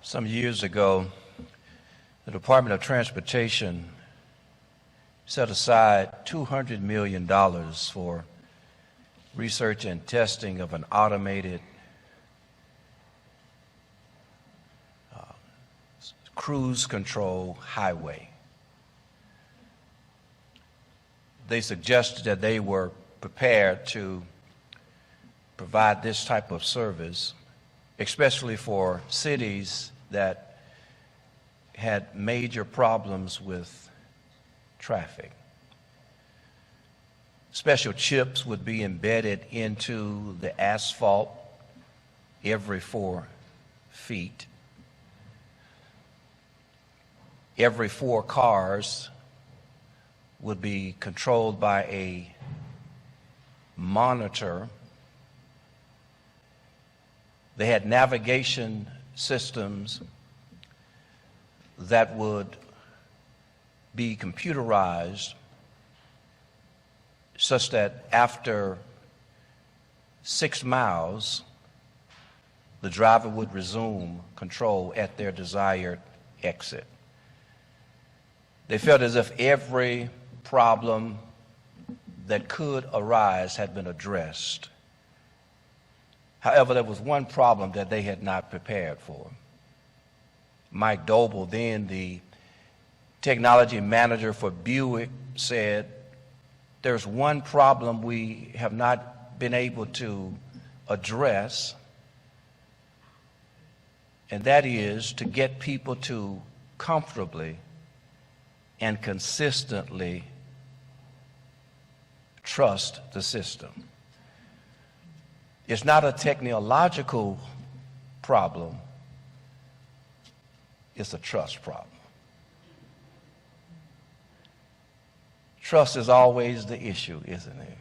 Some years ago, the Department of Transportation set aside $200 million for research and testing of an automated cruise control highway. They suggested that they were prepared to provide this type of service, especially for cities that had major problems with traffic. Special chips would be embedded into the asphalt every 4 feet. Every 4 cars would be controlled by a monitor. They had navigation systems that would be computerized such that after 6 miles, the driver would resume control at their desired exit. They felt as if every problem that could arise had been addressed. However, there was one problem that they had not prepared for. Mike Doble, then the technology manager for Buick, said, "There's one problem we have not been able to address, and that is to get people to comfortably and consistently trust the system. It's not a technological problem, it's a trust problem." Trust is always the issue, isn't it?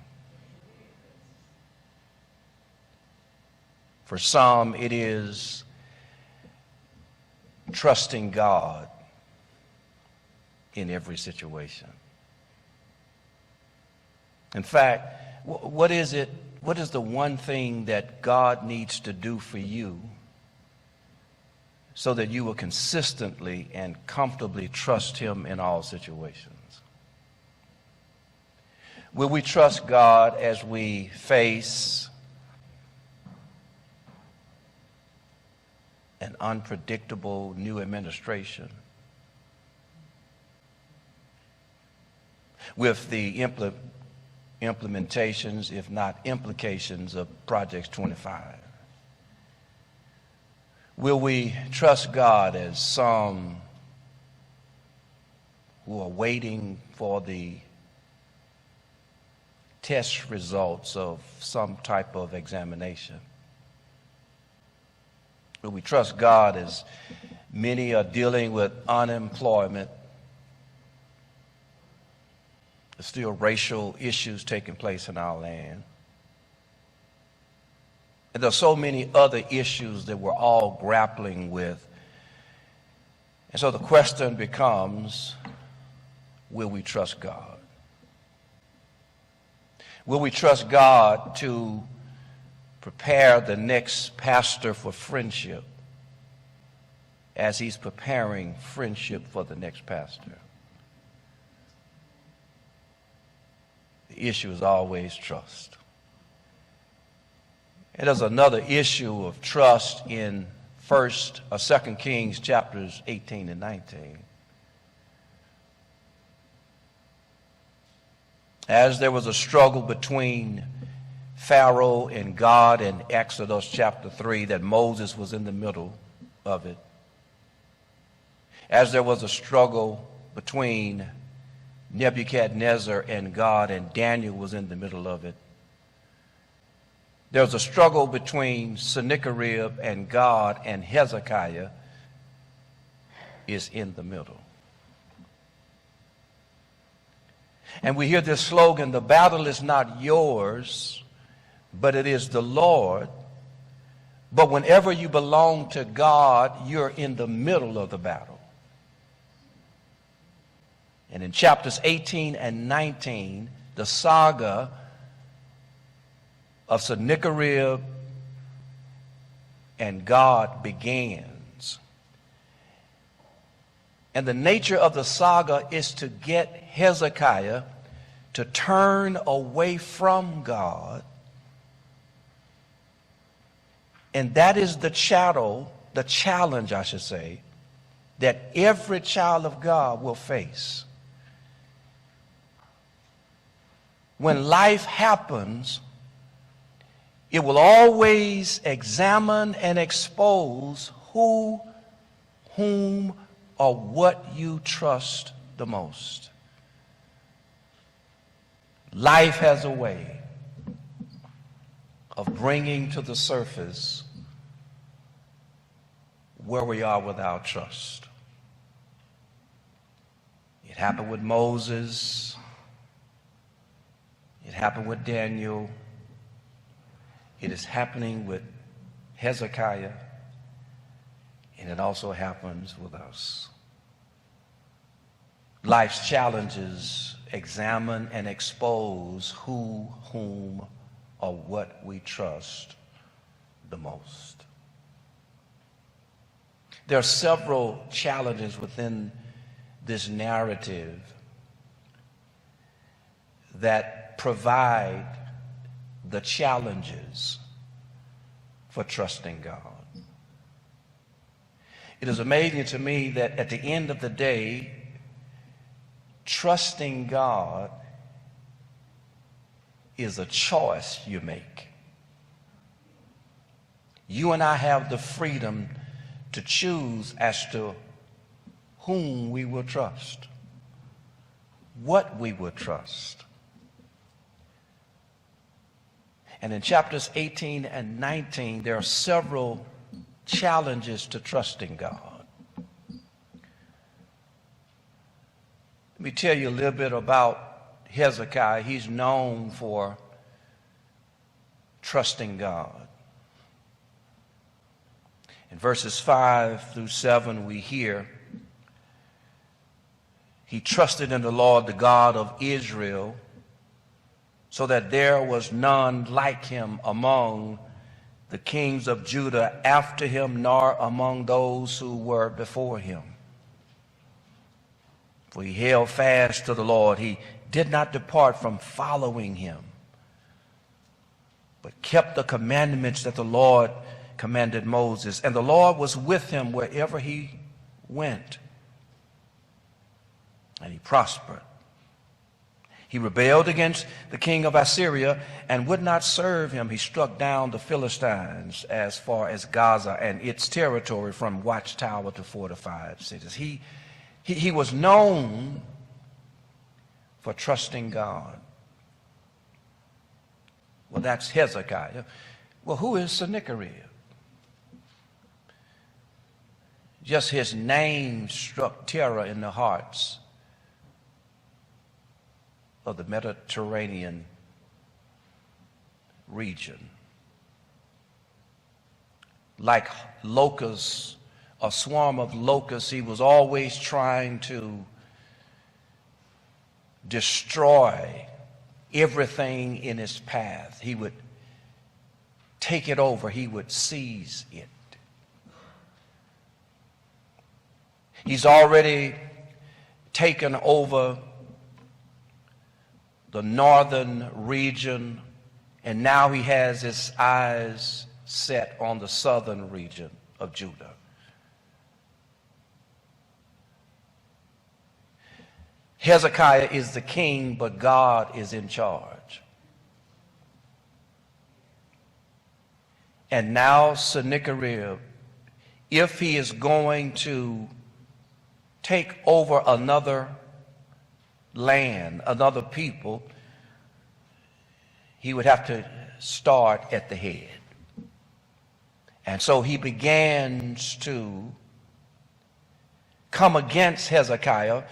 For some, it is trusting God in every situation. In fact, what is the one thing that God needs to do for you so that you will consistently and comfortably trust Him in all situations? Will we trust God as we face an unpredictable new administration with the implementations, if not implications, of Project 25? Will we trust God as some who are waiting for the test results of some type of examination? Will we trust God as many are dealing with unemployment? There's still racial issues taking place in our land. And there's so many other issues that we're all grappling with. And so the question becomes, will we trust God? Will we trust God to prepare the next pastor for friendship as he's preparing friendship for the next pastor? The issue is always trust. And there's another issue of trust in 1st or 2nd Kings chapters 18 and 19. As there was a struggle between Pharaoh and God in Exodus chapter 3, that Moses was in the middle of it. As there was a struggle between Nebuchadnezzar and God, and Daniel was in the middle of it. There was a struggle between Sennacherib and God, and Hezekiah is in the middle. And we hear this slogan, the battle is not yours, but it is the Lord. But whenever you belong to God, you're in the middle of the battle. And in chapters 18 and 19, the saga of Sennacherib and God begins. And the nature of the saga is to get Hezekiah to turn away from God. And that is the challenge, I should say, that every child of God will face. When life happens, it will always examine and expose who, whom, or what you trust the most. Life has a way of bringing to the surface where we are with our trust. It happened with Moses. It happened with Daniel. It is happening with Hezekiah. And it also happens with us. Life's challenges examine and expose who, whom, or what we trust the most. There are several challenges within this narrative that provide the challenges for trusting God. It is amazing to me that at the end of the day, trusting God is a choice you make. You and I have the freedom to choose as to whom we will trust, what we will trust. And in chapters 18 and 19, there are several challenges to trusting God. Let me tell you a little bit about Hezekiah. He's known for trusting God. In verses 5 through 7, we hear, he trusted in the Lord, the God of Israel, so that there was none like him among the kings of Judah after him, nor among those who were before him. For he held fast to the Lord. He did not depart from following him, but kept the commandments that the Lord commanded Moses. And the Lord was with him wherever he went, and he prospered. He rebelled against the king of Assyria and would not serve him. He struck down the Philistines as far as Gaza and its territory, from watchtower to fortified cities. He was known for trusting God. Well, that's Hezekiah. Well, who is Sennacherib? Just his name struck terror in the hearts of the Mediterranean region. Like locusts, a swarm of locusts, he was always trying to destroy everything in his path. He would take it over. He would seize it. He's already taken over the northern region, and now he has his eyes set on the southern region of Judah. Hezekiah is the king, but God is in charge. And now Sennacherib, if he is going to take over another land, another people, he would have to start at the head. And so he begins to come against Hezekiah,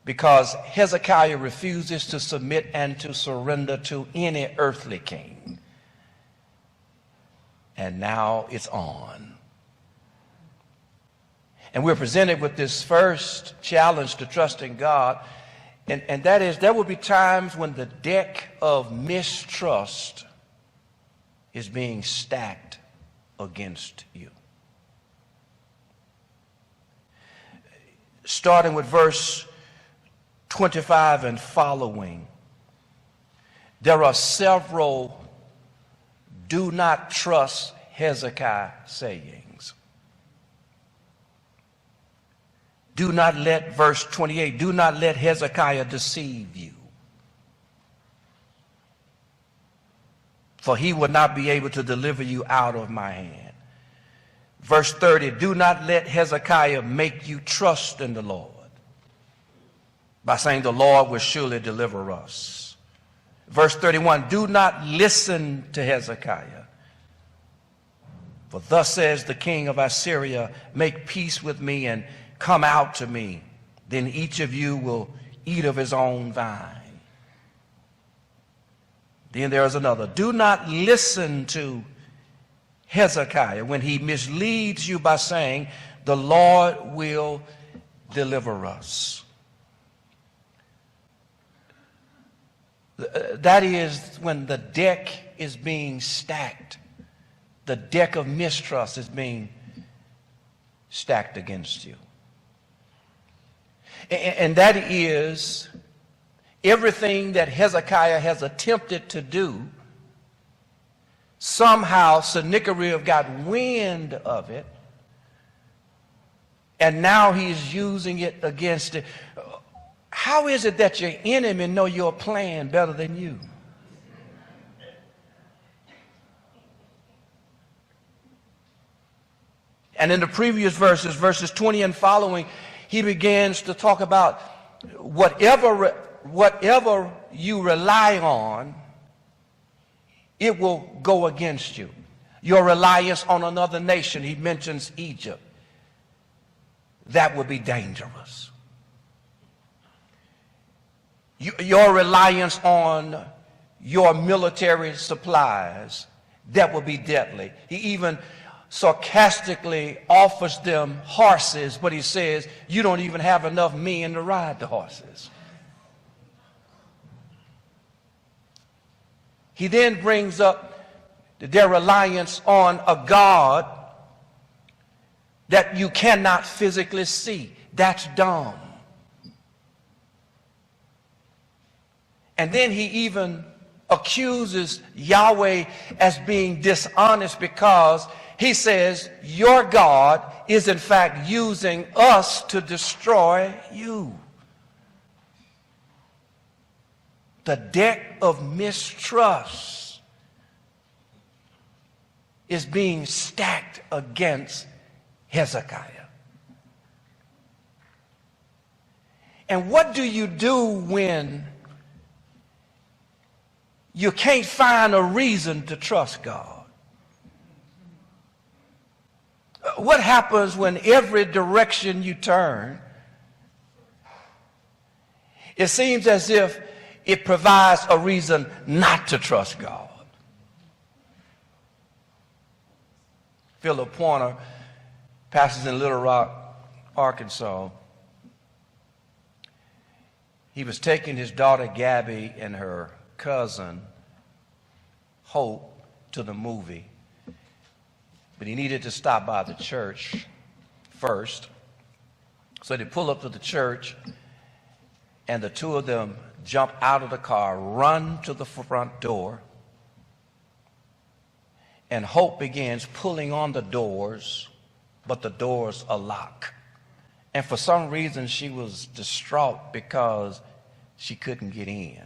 because Hezekiah refuses to submit and to surrender to any earthly king. And now it's on. And we're presented with this first challenge to trusting God. And that is, there will be times when the deck of mistrust is being stacked against you. starting with verse 25 and following, there are several do not trust Hezekiah sayings. Do not let, verse 28, do not let Hezekiah deceive you, for he will not be able to deliver you out of my hand. Verse 30, do not let Hezekiah make you trust in the Lord by saying the Lord will surely deliver us. Verse 31, do not listen to Hezekiah. For thus says the king of Assyria, make peace with me and come out to me. Then each of you will eat of his own vine. Then there is another. Do not listen to Hezekiah when he misleads you by saying, the Lord will deliver us. That is when the deck is being stacked. The deck of mistrust is being stacked against you. And that is everything that Hezekiah has attempted to do. Somehow Sennacherib got wind of it, and now he's using it against it. How is it that your enemy know your plan better than you? And in the previous verses, verses 20 and following, he begins to talk about whatever you rely on, it will go against you. Your reliance on another nation, he mentions Egypt, that would be dangerous. Your reliance on your military supplies, that would be deadly. He even sarcastically offers them horses, but he says, you don't even have enough men to ride the horses. He then brings up their reliance on a God that you cannot physically see. That's dumb. And then he even accuses Yahweh as being dishonest because he says, your God is in fact using us to destroy you. The deck of mistrust is being stacked against Hezekiah. And what do you do when you can't find a reason to trust God? What happens when every direction you turn, it seems as if it provides a reason not to trust God? Philip Pointer, pastors in Little Rock, Arkansas, he was taking his daughter Gabby and her cousin Hope to the movie. But he needed to stop by the church first. So they pull up to the church, and the two of them jump out of the car, run to the front door, and Hope begins pulling on the doors, but the doors are locked. And for some reason, she was distraught because she couldn't get in.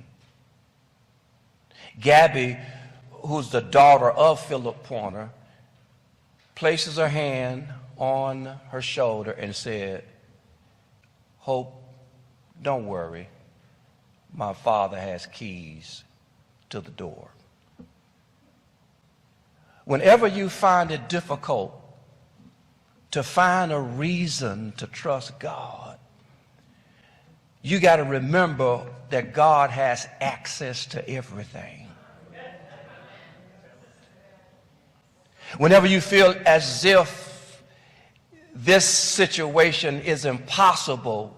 Gabby, who's the daughter of Philip Pointer, places her hand on her shoulder and said, Hope, don't worry. My father has keys to the door. Whenever you find it difficult to find a reason to trust God, you got to remember that God has access to everything. Whenever you feel as if this situation is impossible,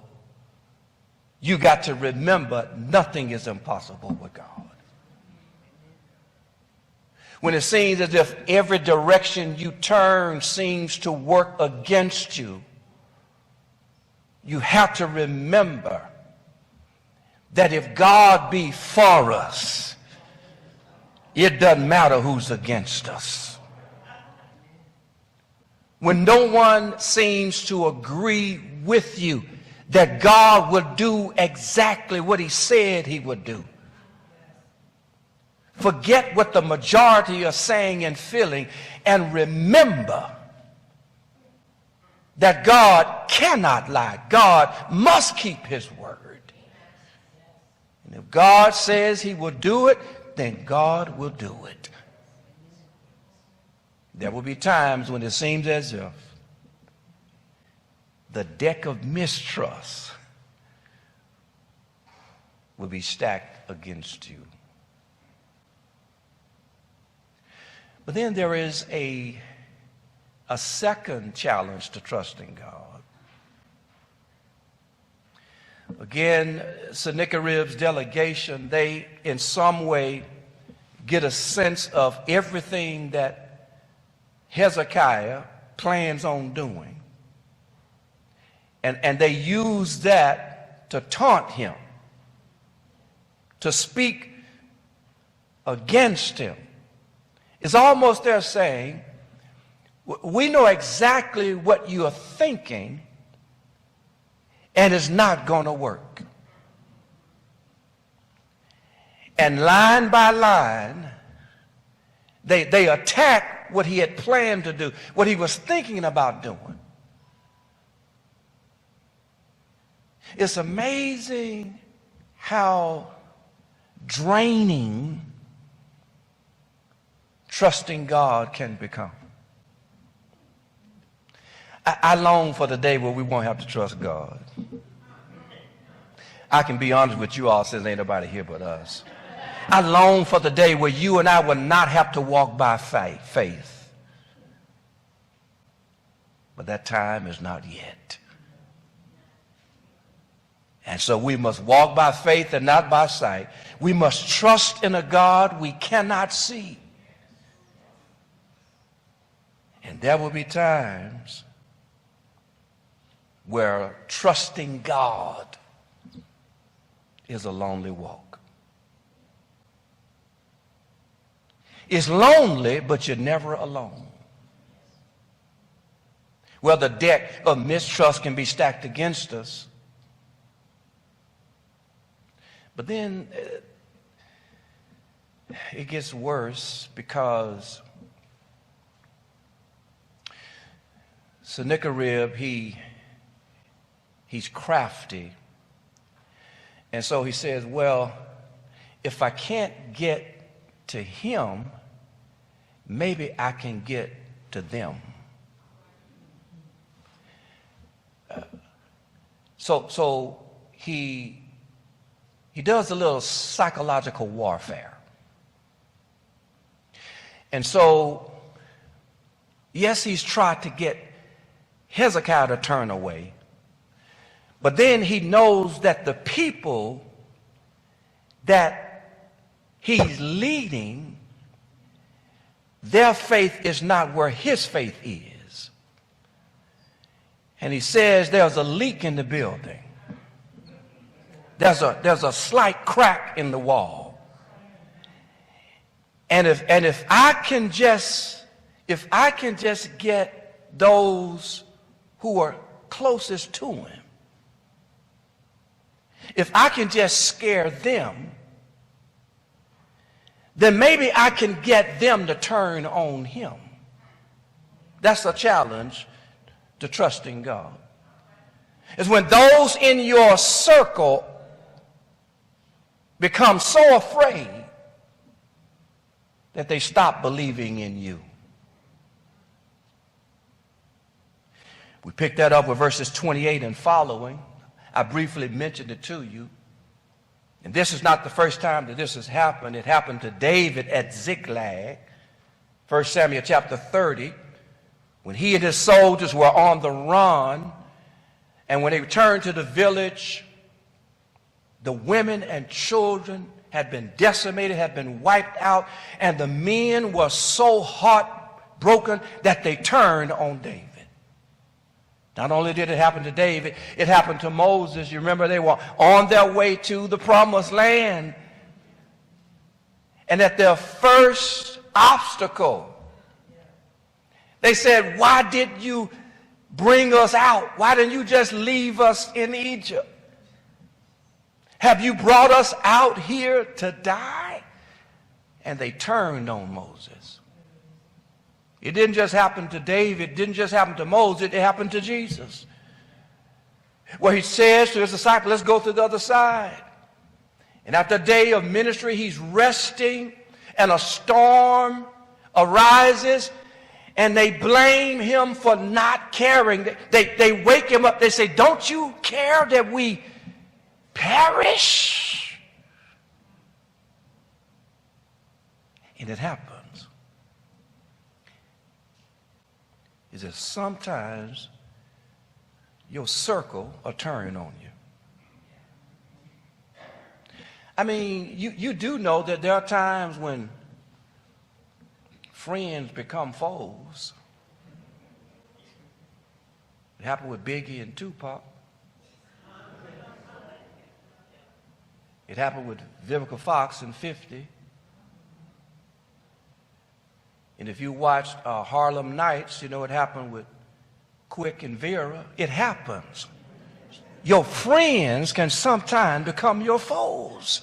you got to remember nothing is impossible with God. When it seems as if every direction you turn seems to work against you, you have to remember that if God be for us, it doesn't matter who's against us. When no one seems to agree with you that God would do exactly what he said he would do, forget what the majority are saying and feeling, and remember that God cannot lie. God must keep his word. And if God says he will do it, then God will do it. There will be times when it seems as if the deck of mistrust will be stacked against you. But then there is a second challenge to trusting God. Again, Sennacherib's delegation, they in some way get a sense of everything that Hezekiah plans on doing. And they use that to taunt him, to speak against him. It's almost they're saying, we know exactly what you are thinking, and it's not going to work. And line by line, they attack what he had planned to do, what he was thinking about doing. It's amazing how draining trusting God can become. I long for the day where we won't have to trust God. I can be honest with you all, since ain't nobody here but us. I long for the day where you and I will not have to walk by faith. But that time is not yet. And so we must walk by faith and not by sight. We must trust in a God we cannot see. And there will be times where trusting God is a lonely walk. It's lonely, but you're never alone. Well, the deck of mistrust can be stacked against us. But then it gets worse, because Sennacherib, he's crafty. And so he says, well, if I can't get to him, maybe I can get to them. So he does a little psychological warfare. And so, yes, he's tried to get Hezekiah to turn away. But then he knows that the people that he's leading, their faith is not where his faith is. And he says there's a leak in the building. There's a slight crack in the wall. And if I can just get those who are closest to him, if I can just scare them, then maybe I can get them to turn on him. That's a challenge to trusting God. It's when those in your circle become so afraid that they stop believing in you. We pick that up with verses 28 and following. I briefly mentioned it to you. And this is not the first time that this has happened. It happened to David at Ziklag, 1 Samuel chapter 30, when he and his soldiers were on the run. And when they returned to the village, the women and children had been decimated, had been wiped out, and the men were so heartbroken that they turned on David. Not only did it happen to David, it happened to Moses. You remember they were on their way to the promised land. And at their first obstacle, they said, why did you bring us out? Why didn't you just leave us in Egypt? Have you brought us out here to die? And they turned on Moses. It didn't just happen to David. It didn't just happen to Moses. It happened to Jesus. Where he says to his disciples, let's go to the other side. And after a day of ministry, he's resting, and a storm arises, and they blame him for not caring. They wake him up. They say, don't you care that we perish? And it happens. Is that sometimes your circle will turn on you. I mean, you do know that there are times when friends become foes. It happened with Biggie and Tupac. It happened with Vivica Fox and 50. And if you watched Harlem Nights, you know it happened with Quick and Vera. It happens. Your friends can sometimes become your foes.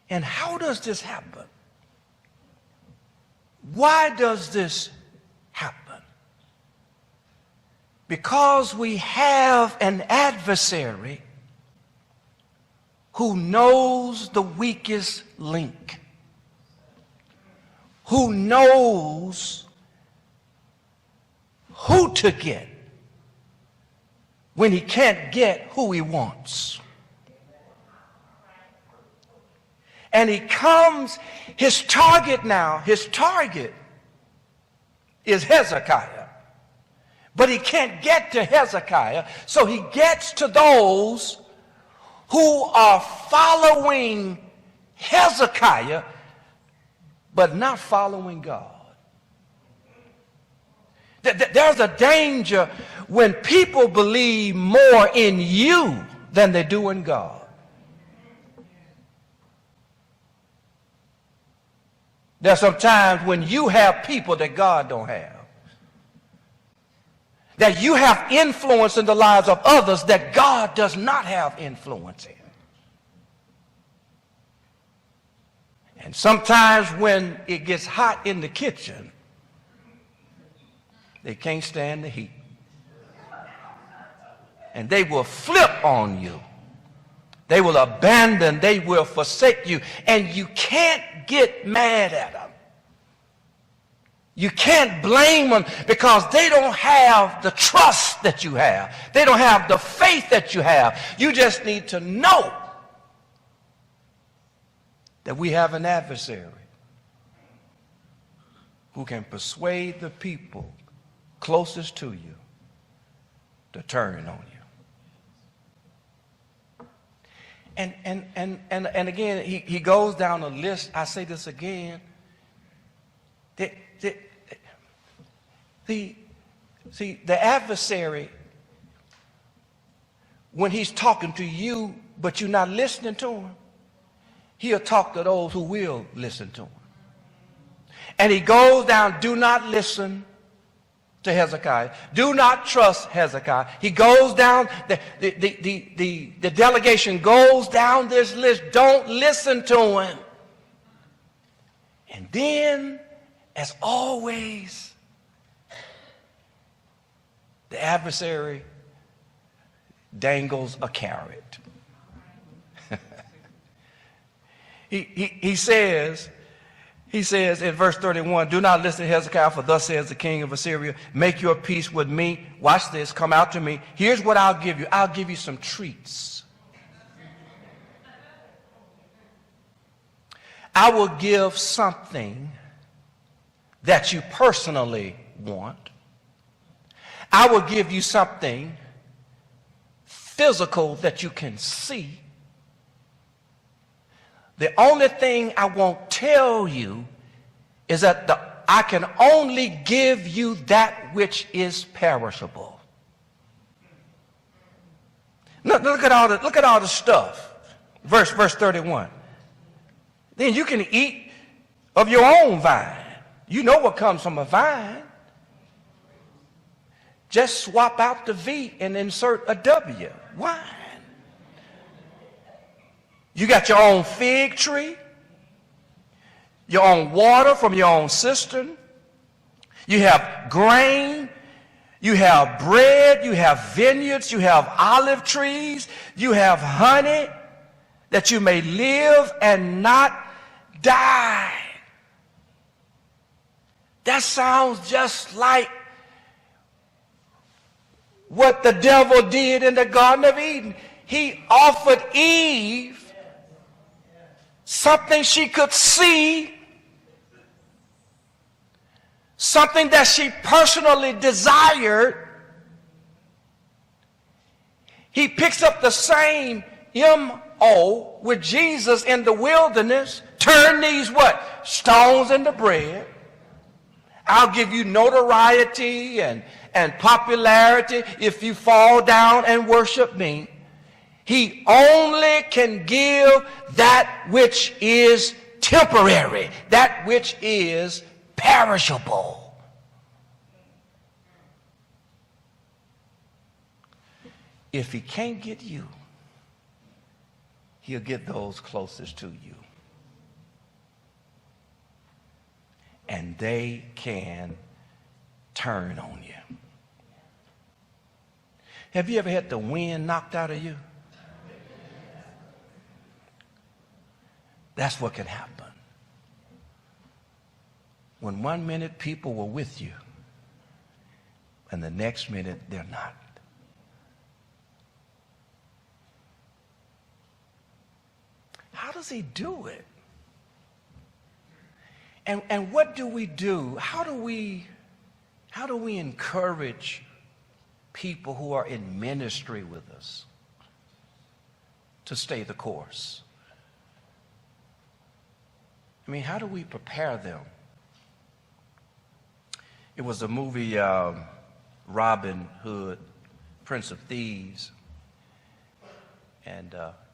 And how does this happen? Why does this happen? Because we have an adversary who knows the weakest link, who knows who to get when he can't get who he wants. And he comes, his target is Hezekiah. But he can't get to Hezekiah, so he gets to those who are following Hezekiah, but not following God. There's a danger when people believe more in you than they do in God. There's some times when you have people that God don't have. That you have influence in the lives of others that God does not have influence in. And sometimes when it gets hot in the kitchen, they can't stand the heat. And they will flip on you. They will abandon, they will forsake you. And you can't get mad at them. You can't blame them because they don't have the trust that you have. They don't have the faith that you have. You just need to know that we have an adversary who can persuade the people closest to you to turn on you. And again, he goes down a list. I say this again. The adversary, when he's talking to you, but you're not listening to him, he'll talk to those who will listen to him. And he goes down, do not listen to Hezekiah. Do not trust Hezekiah. He goes down, the delegation goes down this list. Don't listen to him. And then, as always, the adversary dangles a carrot. He says in verse 31, do not listen to Hezekiah, for thus says the king of Assyria, make your peace with me. Watch this, come out to me. Here's what I'll give you. I'll give you some treats. I will give something that you personally want. I will give you something physical that you can see. The only thing I won't tell you is that I can only give you that which is perishable. Look at all the stuff. Verse 31. Then you can eat of your own vine. You know what comes from a vine. Just swap out the V and insert a W. Wine. You got your own fig tree, your own water from your own cistern. You have grain. You have bread. You have vineyards. You have olive trees. You have honey, that you may live and not die. That sounds just like what the devil did in the Garden of Eden. He offered Eve something she could see, something that she personally desired. He picks up the same M.O. with Jesus in the wilderness. Turn these what? Stones into bread. I'll give you notoriety and popularity if you fall down and worship me. He only can give that which is temporary, that which is perishable. If he can't get you, he'll get those closest to you. And they can turn on you. Have you ever had the wind knocked out of you? That's what can happen. When 1 minute people were with you, and the next minute they're not. How does he do it? And what do we do? How do we encourage people who are in ministry with us to stay the course? I mean, how do we prepare them? It was a movie, Robin Hood, Prince of Thieves, and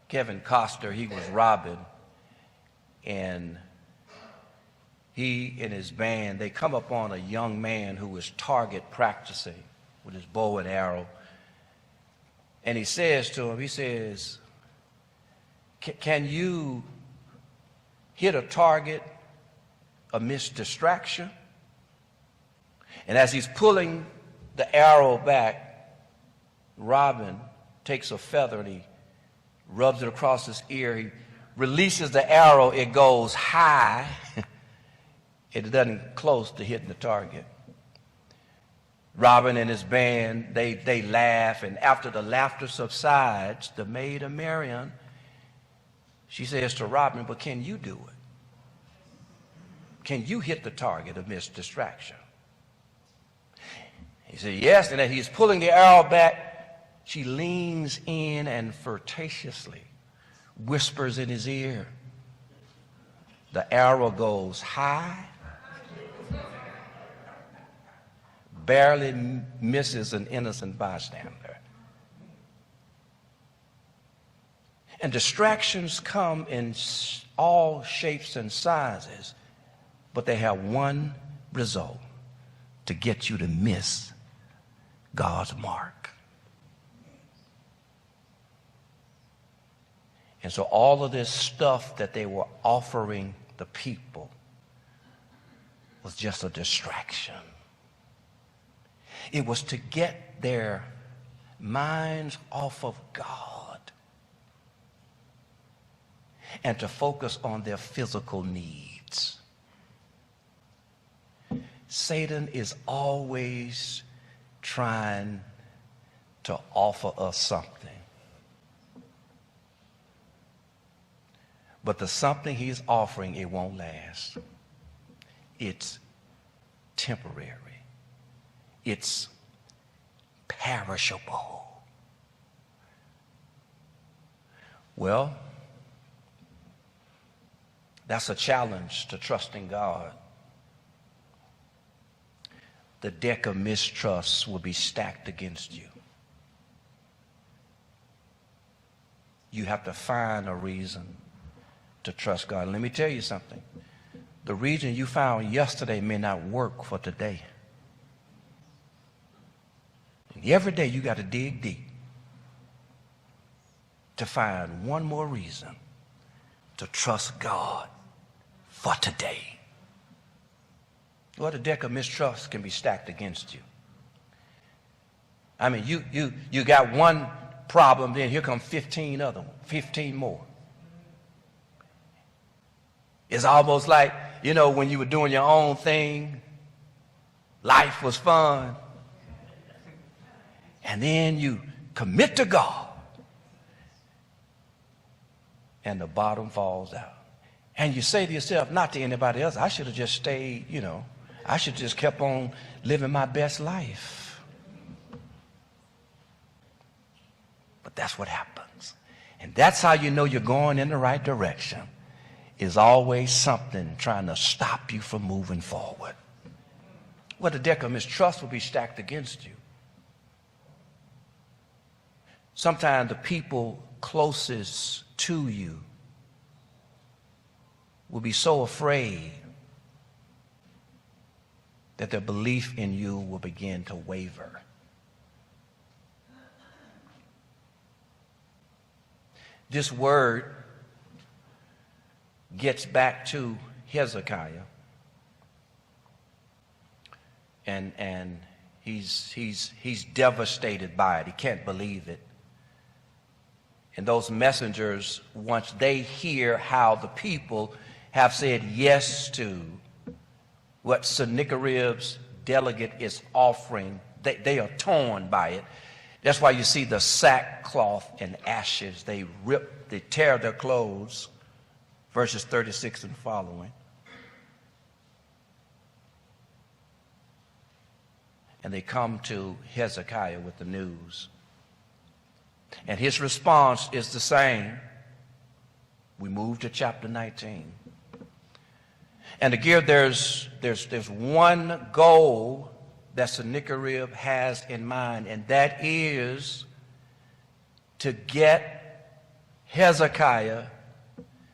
Kevin Costner, he was Robin, and he and his band, they come upon a young man who was target practicing with his bow and arrow. And he says to him, he says, can you hit a target amidst distraction? And as he's pulling the arrow back, Robin takes a feather and he rubs it across his ear. He releases the arrow. It goes high. It doesn't close to hitting the target. Robin and his band, they laugh, and after the laughter subsides, the maid of Marian, she says to Robin, but can you do it? Can you hit the target amidst distraction? He said, yes, and as he's pulling the arrow back, she leans in and flirtatiously whispers in his ear. The arrow goes high, barely misses an innocent bystander. And distractions come in all shapes and sizes, but they have one result: to get you to miss God's mark. And so all of this stuff that they were offering the people was just a distraction. It was to get their minds off of God and to focus on their physical needs. Satan is always trying to offer us something. But the something he's offering, it won't last. It's temporary. It's perishable. Well, that's a challenge to trusting God the deck of mistrust will be stacked against you. You have to find a reason to trust God. Let me tell you something. The reason you found yesterday may not work for today. And every day you got to dig deep to find one more reason to trust God for today. Well, the deck of mistrust can be stacked against you. I mean, you got one problem, then here come 15 other ones, 15 more. It's almost like, you know, when you were doing your own thing, life was fun. And then you commit to God, and the bottom falls out. And you say to yourself, not to anybody else, I should have just stayed, you know, I should just kept on living my best life. But that's what happens. And that's how you know you're going in the right direction. Is always something trying to stop you from moving forward. Well, the deck of mistrust will be stacked against you. Sometimes the people closest to you will be so afraid that their belief in you will begin to waver. This word gets back to Hezekiah, and he's devastated by it. He can't believe it. And those messengers, once they hear how the people have said yes to what Sennacherib's delegate is offering, they are torn by it. That's why you see the sackcloth and ashes. They tear their clothes. Verses 36 and following. And they come to Hezekiah with the news. And his response is the same. We move to chapter 19. And again, there's one goal that Sennacherib has in mind, and that is to get Hezekiah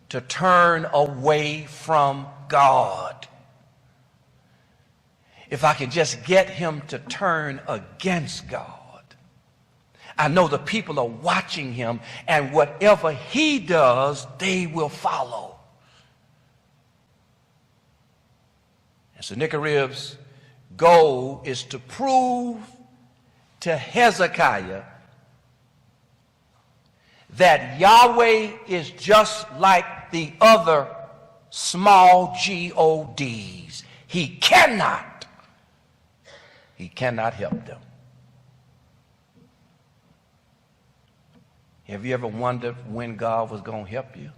to turn away from God. If I can just get him to turn against God, I know the people are watching him, and whatever he does, they will follow. And Sennacherib's goal is to prove to Hezekiah that Yahweh is just like the other small gods. He cannot help them. Have you ever wondered when God was going to help you?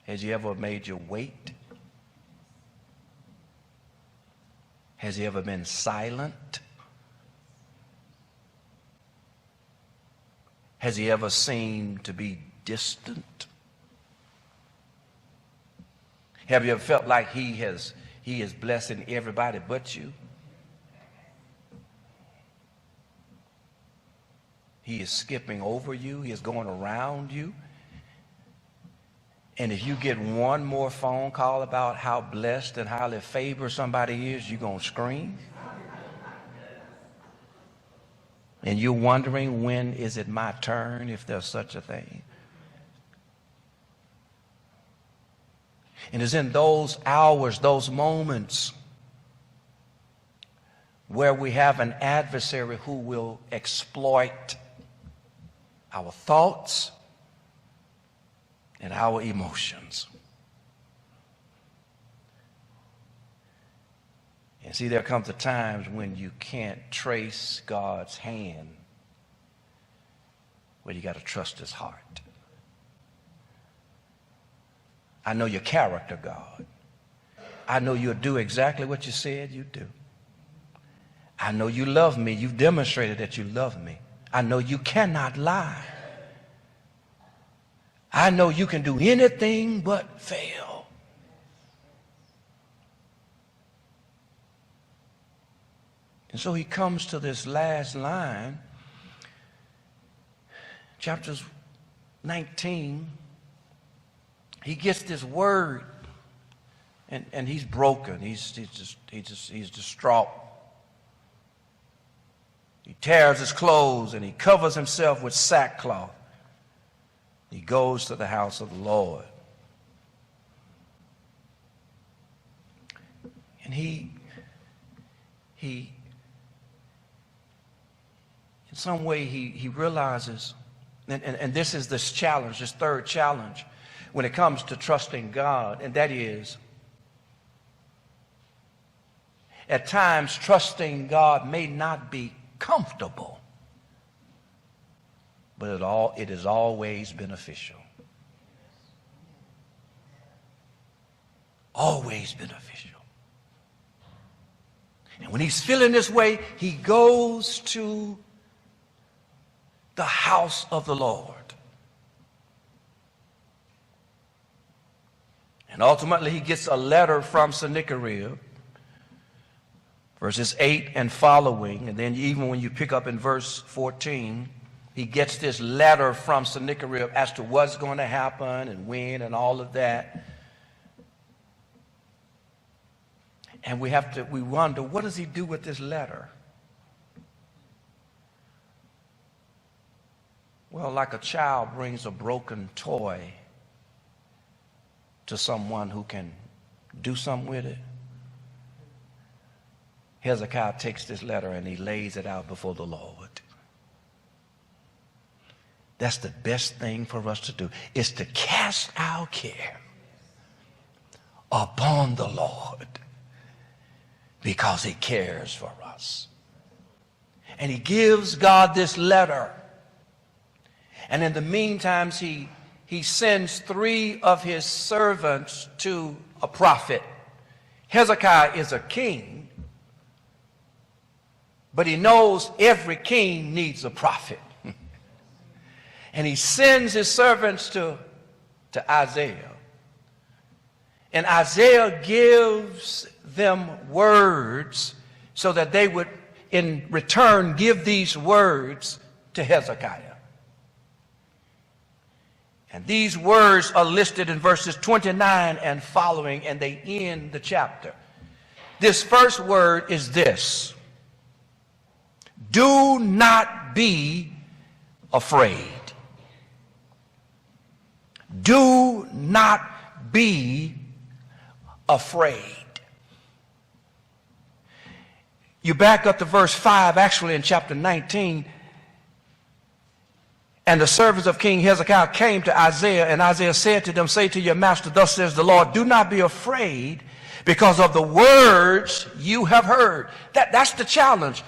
Has he ever made you wait? Has he ever been silent? Has he ever seemed to be distant? Have you ever felt like he is blessing everybody but you? He is skipping over you. He is going around you. And if you get one more phone call about how blessed and highly favored somebody is, you're going to scream. And you're wondering, when is it my turn, if there's such a thing? And it's in those hours, those moments, where we have an adversary who will exploit our thoughts and our emotions. And see, there comes a times when you can't trace God's hand, where you got to trust his heart. I know your character, God. I know you'll do exactly what you said you'd do. I know you love me. You've demonstrated that you love me. I know you cannot lie. I know you can do anything but fail. And so he comes to this last line, chapters 19. He gets this word, and he's broken. He's distraught. He tears his clothes and he covers himself with sackcloth. He goes to the house of the Lord. And he in some way he realizes, and this is this challenge, this third challenge when it comes to trusting God, and that is, at times trusting God may not be comfortable, but it is always beneficial. Always beneficial. And when he's feeling this way, he goes to the house of the Lord. And ultimately he gets a letter from Sennacherib, verses 8 and following. And then even when you pick up in verse 14, he gets this letter from Sennacherib as to what's going to happen and when and all of that. And we wonder, what does he do with this letter? Well, like a child brings a broken toy to someone who can do something with it, Hezekiah takes this letter and he lays it out before the Lord. That's the best thing for us to do, is to cast our care upon the Lord, because he cares for us. And he gives God this letter. And in the meantime, he sends 3 of his servants to a prophet. Hezekiah is a king, but he knows every king needs a prophet. And he sends his servants to Isaiah. And Isaiah gives them words so that they would in return give these words to Hezekiah. And these words are listed in verses 29 and following, and they end the chapter. This first word is this: do not be afraid. Do not be afraid. You back up to verse 5, actually in chapter 19. And the servants of King Hezekiah came to Isaiah, and Isaiah said to them, say to your master, thus says the Lord, do not be afraid because of the words you have heard. That's the challenge.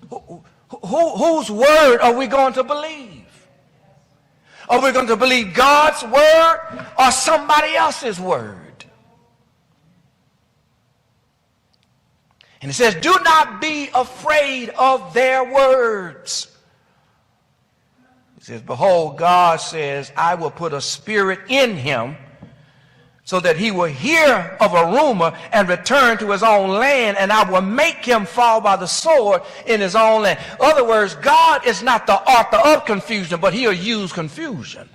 Whose word are we going to believe? Are we going to believe God's word or somebody else's word? And it says, do not be afraid of their words. It says, behold, God says, I will put a spirit in him so that he will hear of a rumor and return to his own land, and I will make him fall by the sword in his own land. In other words, God is not the author of confusion, but he'll use confusion.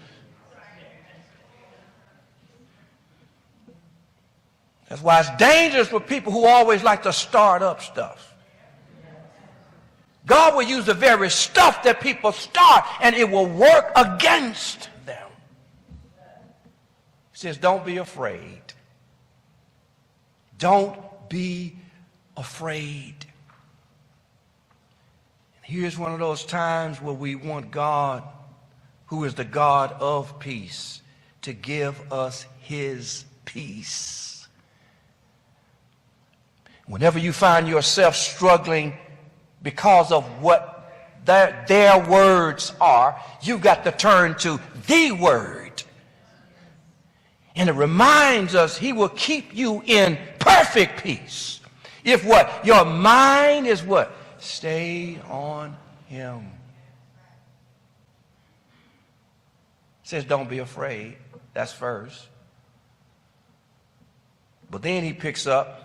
That's why it's dangerous for people who always like to start up stuff. God will use the very stuff that people start, and it will work against them. He says, don't be afraid. Don't be afraid. And here's one of those times where we want God, who is the God of peace, to give us his peace. Whenever you find yourself struggling because of what their words are, you've got to turn to the word. And it reminds us he will keep you in perfect peace if what? Your mind is what? Stayed on him. It says don't be afraid. That's first. But then he picks up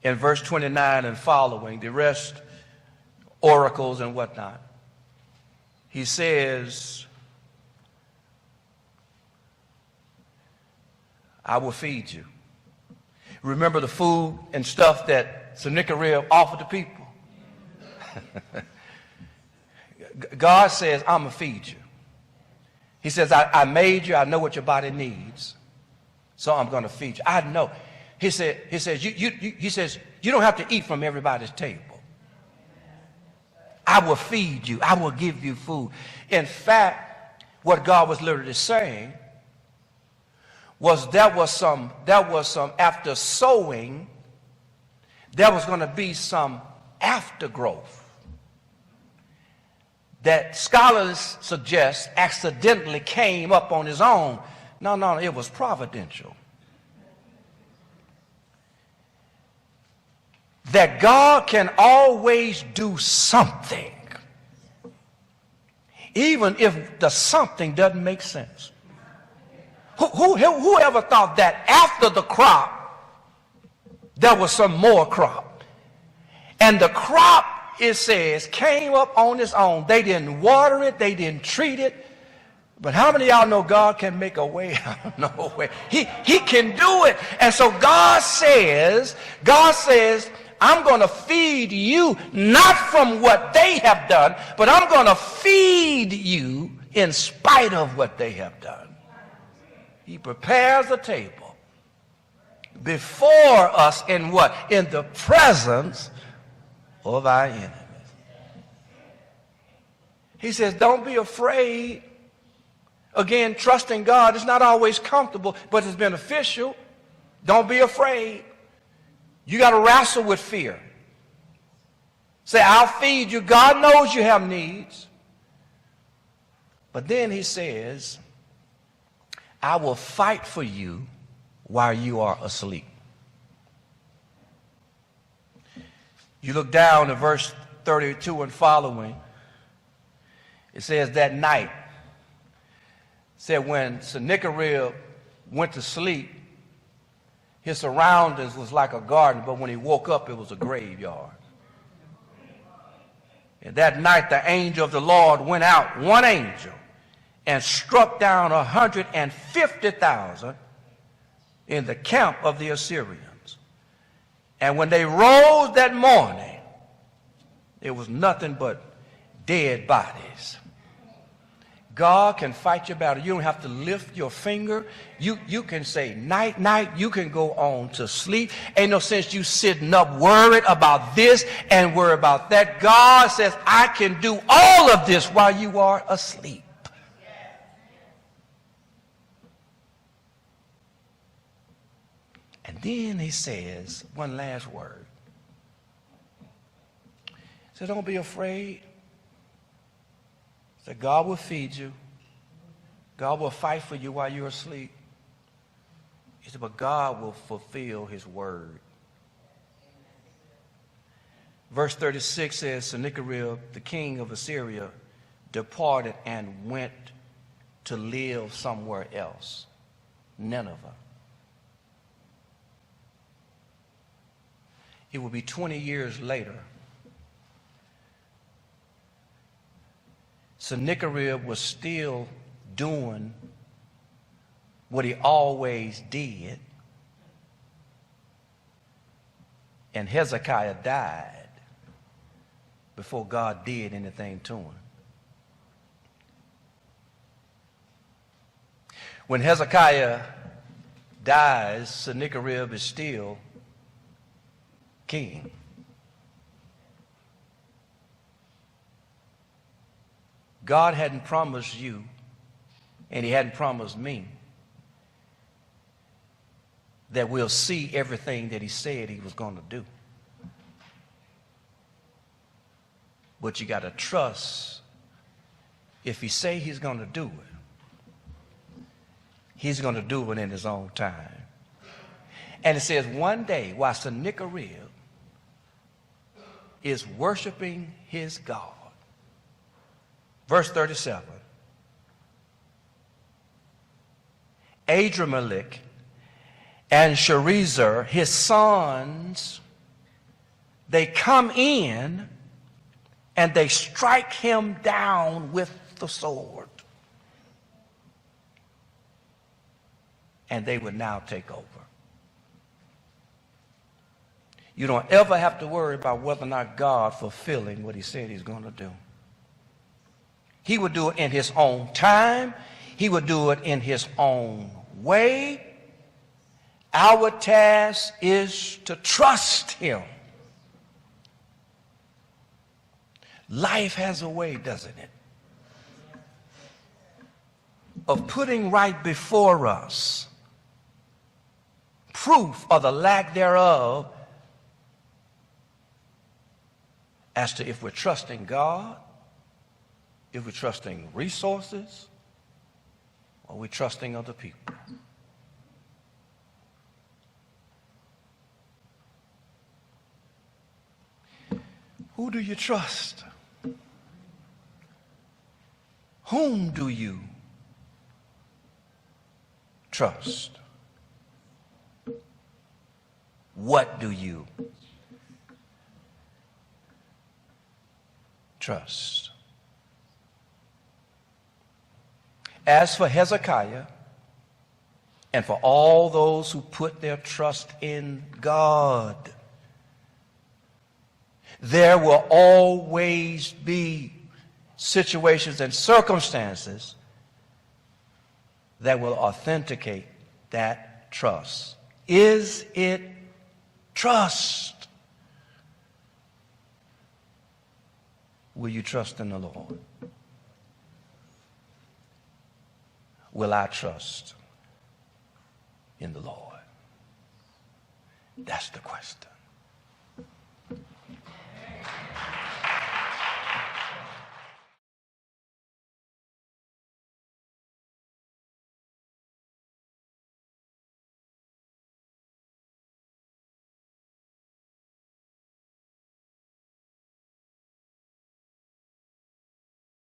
in verse 29 and following, the rest oracles and whatnot, he says, I will feed you. Remember the food and stuff that Sennacherib offered to people? God says, I'm going to feed you. He says, I made you. I know what your body needs. So I'm going to feed you. I know. He says, you don't have to eat from everybody's table. I will feed you. I will give you food. In fact, what God was literally saying was there was some after sowing, there was going to be some aftergrowth that scholars suggest accidentally came up on his own. No, it was providential. That God can always do something, even if the something doesn't make sense. Whoever thought that after the crop, there was some more crop? And the crop, it says, came up on its own. They didn't water it. They didn't treat it. But how many of y'all know God can make a way out of no way? He can do it. And so God says, I'm going to feed you not from what they have done, but I'm going to feed you in spite of what they have done. He prepares a table before us in what? In the presence of our enemies. He says, don't be afraid. Again, trusting God is not always comfortable, but it's beneficial. Don't be afraid. You got to wrestle with fear. Say, I'll feed you. God knows you have needs. But then he says, I will fight for you while you are asleep. You look down at verse 32 and following. It says that night, said when Sennacherib went to sleep, his surroundings was like a garden, but when he woke up, it was a graveyard. And that night, the angel of the Lord went out, one angel, and struck down 150,000 in the camp of the Assyrians. And when they rose that morning, it was nothing but dead bodies. God can fight your battle. You don't have to lift your finger. You can say night, night. You can go on to sleep. Ain't no sense you sitting up worried about this and worried about that. God says, I can do all of this while you are asleep. And then he says one last word. He said, don't be afraid. That God will feed you. God will fight for you while you're asleep. He said, but God will fulfill his word. Verse 36 says, Sennacherib, the king of Assyria, departed and went to live somewhere else, Nineveh. It will be 20 years later. Sennacherib was still doing what he always did. And Hezekiah died before God did anything to him. When Hezekiah dies, Sennacherib is still king. God hadn't promised you, and he hadn't promised me, that we'll see everything that he said he was going to do. But you got to trust, if he say he's going to do it, he's going to do it in his own time. And it says one day, while Sennacherib is worshiping his God, verse 37, Adrammelech and Sharezer, his sons, They come in and they strike him down with the sword. And they would now take over. You don't ever have to worry about whether or not God fulfilling what he said he's going to do. He would do it in his own time. He would do it in his own way. Our task is to trust him. Life has a way, doesn't it, of putting right before us proof or the lack thereof as to if we're trusting God, if we're trusting resources, or we're trusting other people. Who do you trust? Whom do you trust? What do you trust? As for Hezekiah and for all those who put their trust in God, there will always be situations and circumstances that will authenticate that trust. Is it trust? Will you trust in the Lord? Will I trust in the Lord? That's the question.